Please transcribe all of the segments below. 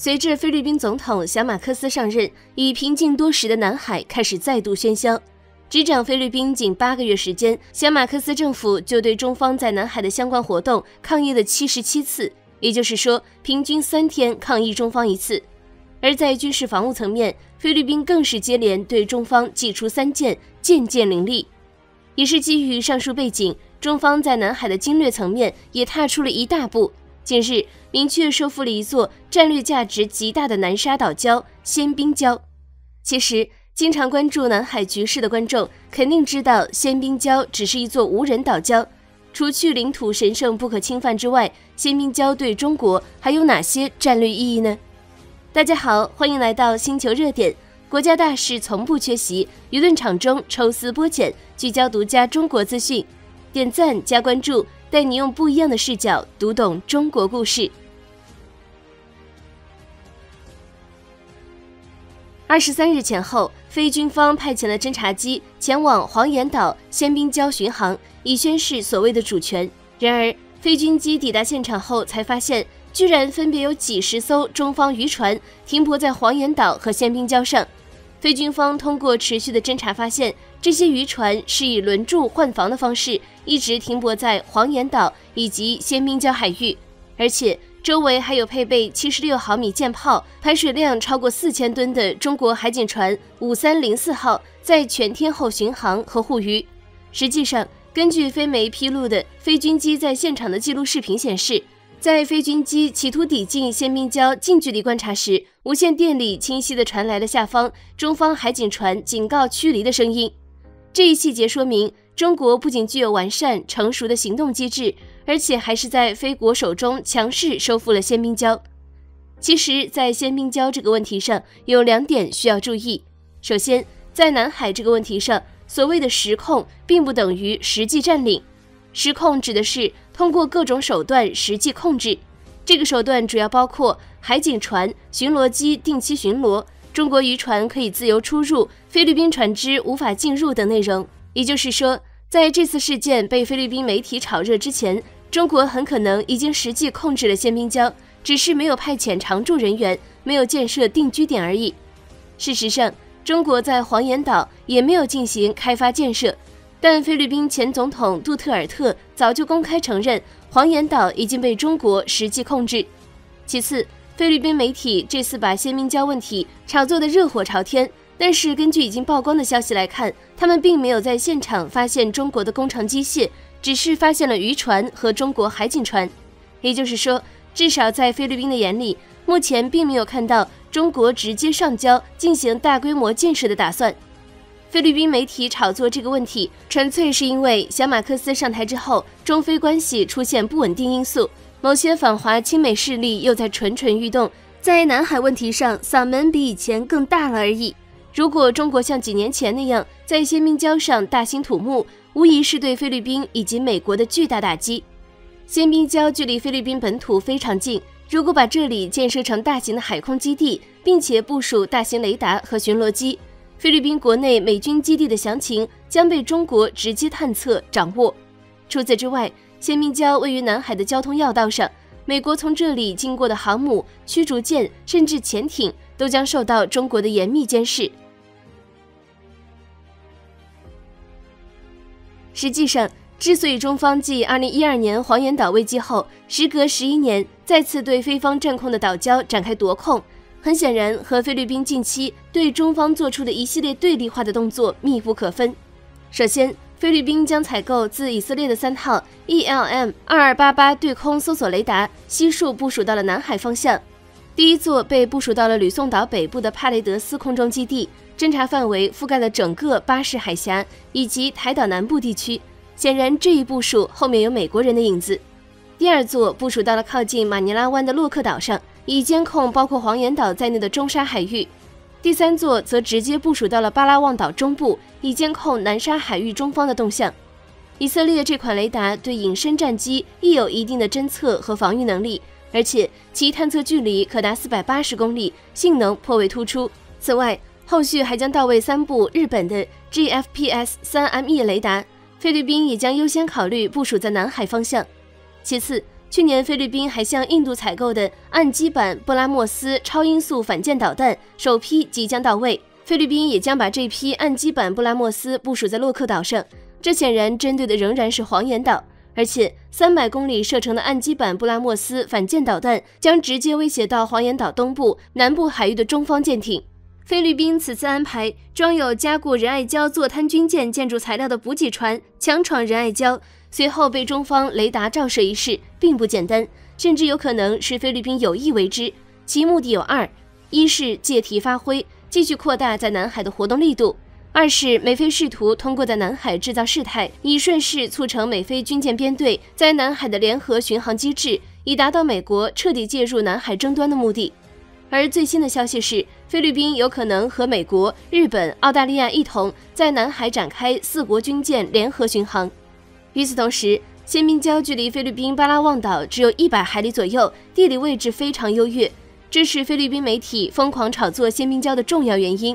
随着菲律宾总统小马克斯上任，已平静多时的南海开始再度喧嚣。执掌菲律宾仅8个月时间，小马克斯政府就对中方在南海的相关活动抗议了77次，也就是说，平均3天抗议中方1次。而在军事防务层面，菲律宾更是接连对中方祭出3箭，件件凌厉。也是基于上述背景，中方在南海的经略层面也踏出了一大步。近日，明确收复了一座战略价值极大的南沙岛礁仙宾礁。其实，经常关注南海局势的观众肯定知道，仙宾礁只是一座无人岛礁。除去领土神圣不可侵犯之外，仙宾礁对中国还有哪些战略意义呢？大家好，欢迎来到星球热点。国家大事从不缺席，舆论场中抽丝剥茧，聚焦独家中国资讯。点赞加关注，带你用不一样的视角读懂中国故事。23日前后，菲军方派遣了侦察机前往黄岩岛仙宾礁巡航，以宣示所谓的主权。然而，菲军机抵达现场后，才发现居然分别有几十艘中方渔船停泊在黄岩岛和仙宾礁上。菲军方通过持续的侦察发现，这些渔船是以轮驻换防的方式一直停泊在黄岩岛以及仙宾礁海域，而且周围还有配备76毫米舰炮、排水量超过4000吨的中国海警船5304号在全天候巡航和护渔。实际上，根据菲媒披露的菲军机在现场的记录视频显示，在菲军机企图抵近仙宾礁近距离观察时，无线电里清晰地传来了下方中方海警船警告驱离的声音。这一细节说明，中国不仅具有完善成熟的行动机制，而且还是在菲国手中强势收复了仙宾礁。其实，在仙宾礁这个问题上，有2点需要注意。首先，在南海这个问题上，所谓的实控并不等于实际占领。实控指的是通过各种手段实际控制，这个手段主要包括海警船、巡逻机定期巡逻，中国渔船可以自由出入，菲律宾船只无法进入等内容。也就是说，在这次事件被菲律宾媒体炒热之前，中国很可能已经实际控制了仙宾礁，只是没有派遣常驻人员，没有建设定居点而已。事实上，中国在黄岩岛也没有进行开发建设，但菲律宾前总统杜特尔特早就公开承认，黄岩岛已经被中国实际控制。其次，菲律宾媒体这次把仙宾礁问题炒作得热火朝天，但是根据已经曝光的消息来看，他们并没有在现场发现中国的工程机械，只是发现了渔船和中国海警船。也就是说，至少在菲律宾的眼里，目前并没有看到中国直接上礁进行大规模建设的打算。菲律宾媒体炒作这个问题，纯粹是因为小马克斯上台之后，中菲关系出现不稳定因素，某些反华亲美势力又在蠢蠢欲动，在南海问题上嗓门比以前更大了而已。如果中国像几年前那样在仙宾礁上大兴土木，无疑是对菲律宾以及美国的巨大打击。仙宾礁距离菲律宾本土非常近，如果把这里建设成大型的海空基地，并且部署大型雷达和巡逻机，菲律宾国内美军基地的详情将被中国直接探测掌握。除此之外，仙宾礁位于南海的交通要道上，美国从这里经过的航母、驱逐舰甚至潜艇都将受到中国的严密监视。实际上，之所以中方继2012年黄岩岛危机后，时隔11年再次对菲方占控的岛礁展开夺控，很显然和菲律宾近期对中方做出的一系列对立化的动作密不可分。首先，菲律宾将采购自以色列的3套 ELM-2288 对空搜索雷达，悉数部署到了南海方向。第一座被部署到了吕宋岛北部的帕雷德斯空中基地，侦察范围覆盖了整个巴士海峡以及台岛南部地区。显然，这一部署后面有美国人的影子。第二座部署到了靠近马尼拉湾的洛克岛上，以监控包括黄岩岛在内的中沙海域。第三座则直接部署到了巴拉望岛中部，以监控南沙海域中方的动向。以色列这款雷达对隐身战机亦有一定的侦测和防御能力，而且其探测距离可达480公里，性能颇为突出。此外，后续还将到位3部日本的 GFPS-3ME 雷达，菲律宾也将优先考虑部署在南海方向。其次，去年菲律宾还向印度采购的岸基版布拉莫斯超音速反舰导弹首批即将到位，菲律宾也将把这批岸基版布拉莫斯部署在洛克岛上，这显然针对的仍然是黄岩岛。而且300公里射程的岸基版布拉莫斯反舰导弹将直接威胁到黄岩岛东部、南部海域的中方舰艇。菲律宾此次安排装有加固仁爱礁坐滩军舰建筑材料的补给船强闯仁爱礁，随后被中方雷达照射一事并不简单，甚至有可能是菲律宾有意为之。其目的有2：一是借题发挥，继续扩大在南海的活动力度；二是美菲试图通过在南海制造事态，以顺势促成美菲军舰编队在南海的联合巡航机制，以达到美国彻底介入南海争端的目的。而最新的消息是，菲律宾有可能和美国、日本、澳大利亚一同在南海展开4国军舰联合巡航。与此同时，仙宾礁距离菲律宾巴拉望岛只有100海里左右，地理位置非常优越，这是菲律宾媒体疯狂炒作仙宾礁的重要原因。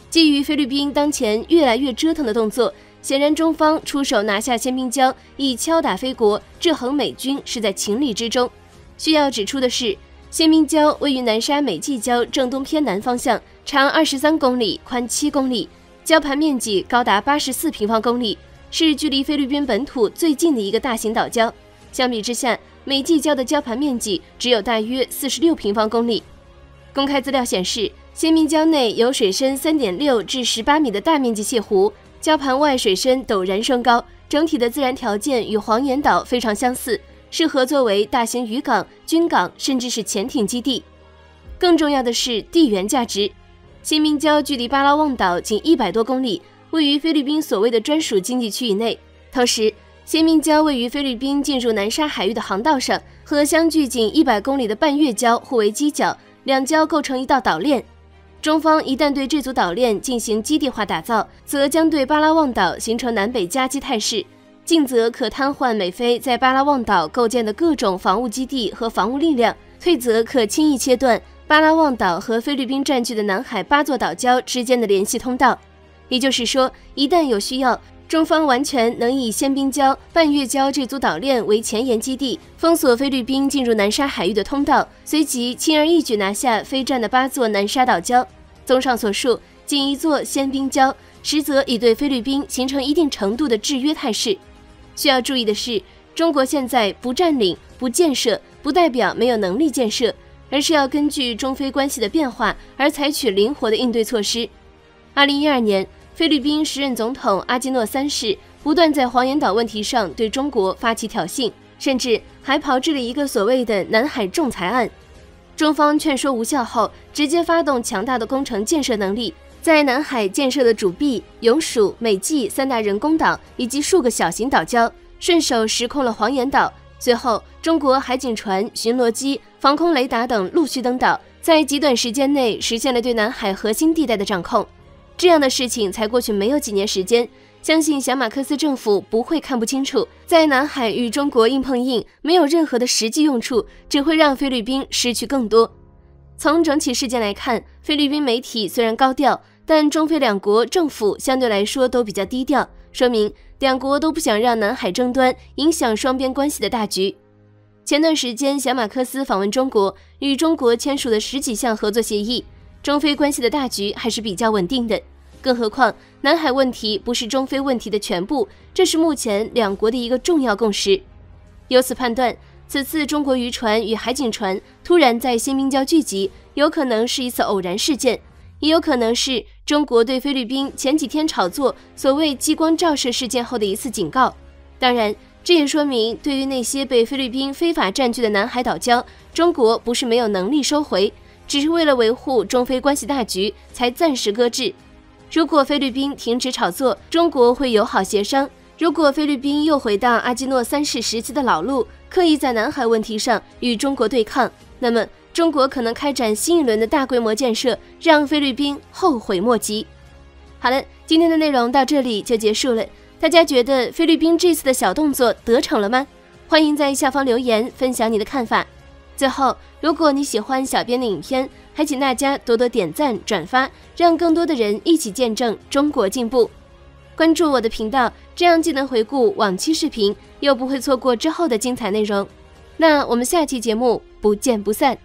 基于菲律宾当前越来越折腾的动作，显然中方出手拿下仙宾礁，以敲打菲国、制衡美军是在情理之中。需要指出的是，仙宾礁位于南沙美济礁正东偏南方向，长23公里，宽7公里，礁盘面积高达84平方公里，是距离菲律宾本土最近的一个大型岛礁。相比之下，美济礁的礁盘面积只有大约46平方公里。公开资料显示，仙宾礁内有水深3.6至18米的大面积泻湖，礁盘外水深陡然升高，整体的自然条件与黄岩岛非常相似，适合作为大型渔港、军港甚至是潜艇基地。更重要的是地缘价值，仙宾礁距离巴拉望岛仅100多公里，位于菲律宾所谓的专属经济区以内。同时，仙宾礁位于菲律宾进入南沙海域的航道上，和相距仅100公里的半月礁互为犄角，两礁构成一道岛链。中方一旦对这组岛链进行基地化打造，则将对巴拉望岛形成南北夹击态势，进则可瘫痪美菲在巴拉望岛构建的各种防务基地和防务力量，退则可轻易切断巴拉望岛和菲律宾占据的南海8座岛礁之间的联系通道。也就是说，一旦有需要，中方完全能以仙宾礁、半月礁这组岛链为前沿基地，封锁菲律宾进入南沙海域的通道，随即轻而易举拿下菲占的8座南沙岛礁。综上所述，仅一座仙宾礁，实则已对菲律宾形成一定程度的制约态势。需要注意的是，中国现在不占领、不建设，不代表没有能力建设，而是要根据中菲关系的变化而采取灵活的应对措施。2012年，菲律宾时任总统阿基诺3世不断在黄岩岛问题上对中国发起挑衅，甚至还炮制了一个所谓的南海仲裁案。中方劝说无效后，直接发动强大的工程建设能力，在南海建设了主碧、永暑、美济3大人工岛以及数个小型岛礁，顺手实控了黄岩岛。随后，中国海警船、巡逻机、防空雷达等陆续登岛，在极短时间内实现了对南海核心地带的掌控。这样的事情才过去没有几年时间，相信小马克思政府不会看不清楚，在南海与中国硬碰硬没有任何的实际用处，只会让菲律宾失去更多。从整起事件来看，菲律宾媒体虽然高调，但中菲两国政府相对来说都比较低调，说明两国都不想让南海争端影响双边关系的大局。前段时间，小马克思访问中国，与中国签署了10几项合作协议，中菲关系的大局还是比较稳定的。更何况，南海问题不是中菲问题的全部，这是目前两国的一个重要共识。由此判断，此次中国渔船与海警船突然在仙宾礁聚集，有可能是一次偶然事件，也有可能是中国对菲律宾前几天炒作所谓激光照射事件后的一次警告。当然，这也说明对于那些被菲律宾非法占据的南海岛礁，中国不是没有能力收回，只是为了维护中菲关系大局才暂时搁置。如果菲律宾停止炒作，中国会友好协商；如果菲律宾又回到阿基诺3世时期的老路，刻意在南海问题上与中国对抗，那么中国可能开展新一轮的大规模建设，让菲律宾后悔莫及。好了，今天的内容到这里就结束了。大家觉得菲律宾这次的小动作得逞了吗？欢迎在下方留言分享你的看法。最后，如果你喜欢小编的影片，还请大家多多点赞转发，让更多的人一起见证中国进步。关注我的频道，这样既能回顾往期视频，又不会错过之后的精彩内容。那我们下期节目不见不散。